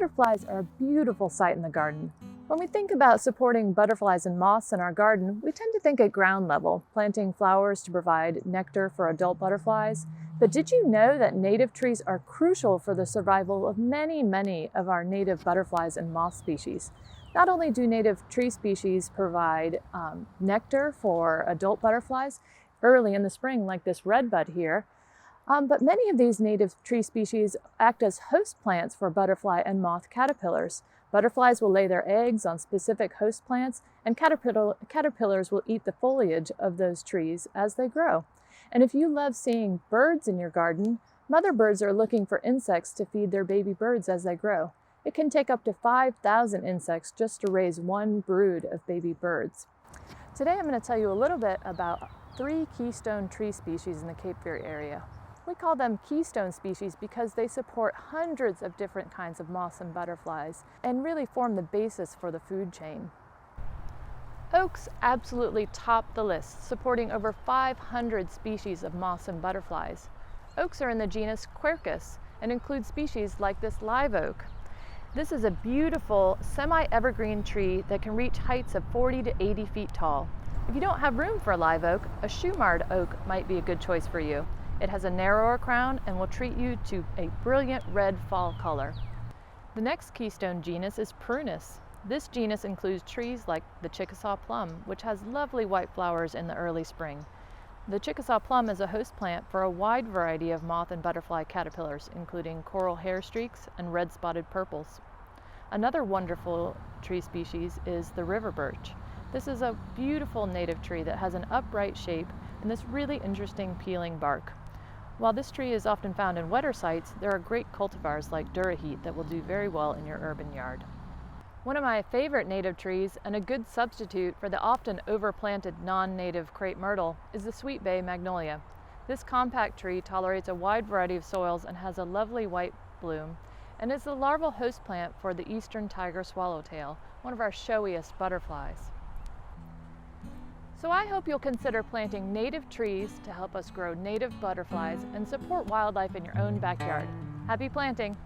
Butterflies are a beautiful sight in the garden. When we think about supporting butterflies and moths in our garden, we tend to think at ground level, planting flowers to provide nectar for adult butterflies. But did you know that native trees are crucial for the survival of many of our native butterflies and moth species? Not only do native tree species provide nectar for adult butterflies early in the spring, like this redbud here, but many of these native tree species act as host plants for butterfly and moth caterpillars. Butterflies will lay their eggs on specific host plants, and caterpillars will eat the foliage of those trees as they grow. And if you love seeing birds in your garden, mother birds are looking for insects to feed their baby birds as they grow. It can take up to 5,000 insects just to raise one brood of baby birds. Today I'm going to tell you a little bit about 3 keystone tree species in the Cape Fear area. We call them keystone species because they support hundreds of different kinds of moths and butterflies and really form the basis for the food chain. Oaks absolutely top the list, supporting over 500 species of moths and butterflies. Oaks are in the genus Quercus and include species like this live oak. This is a beautiful semi-evergreen tree that can reach heights of 40 to 80 feet tall. If you don't have room for a live oak, a shoe-marred oak might be a good choice for you. It has a narrower crown and will treat you to a brilliant red fall color. The next keystone genus is Prunus. This genus includes trees like the Chickasaw plum, which has lovely white flowers in the early spring. The Chickasaw plum is a host plant for a wide variety of moth and butterfly caterpillars, including coral hair streaks and red-spotted purples. Another wonderful tree species is the river birch. This is a beautiful native tree that has an upright shape and this really interesting peeling bark. While this tree is often found in wetter sites, there are great cultivars like Duraheat that will do very well in your urban yard. One of my favorite native trees and a good substitute for the often overplanted non-native crepe myrtle is the sweet Bay Magnolia. This compact tree tolerates a wide variety of soils and has a lovely white bloom, and is the larval host plant for the eastern tiger swallowtail, one of our showiest butterflies. So I hope you'll consider planting native trees to help us grow native butterflies and support wildlife in your own backyard. Happy planting!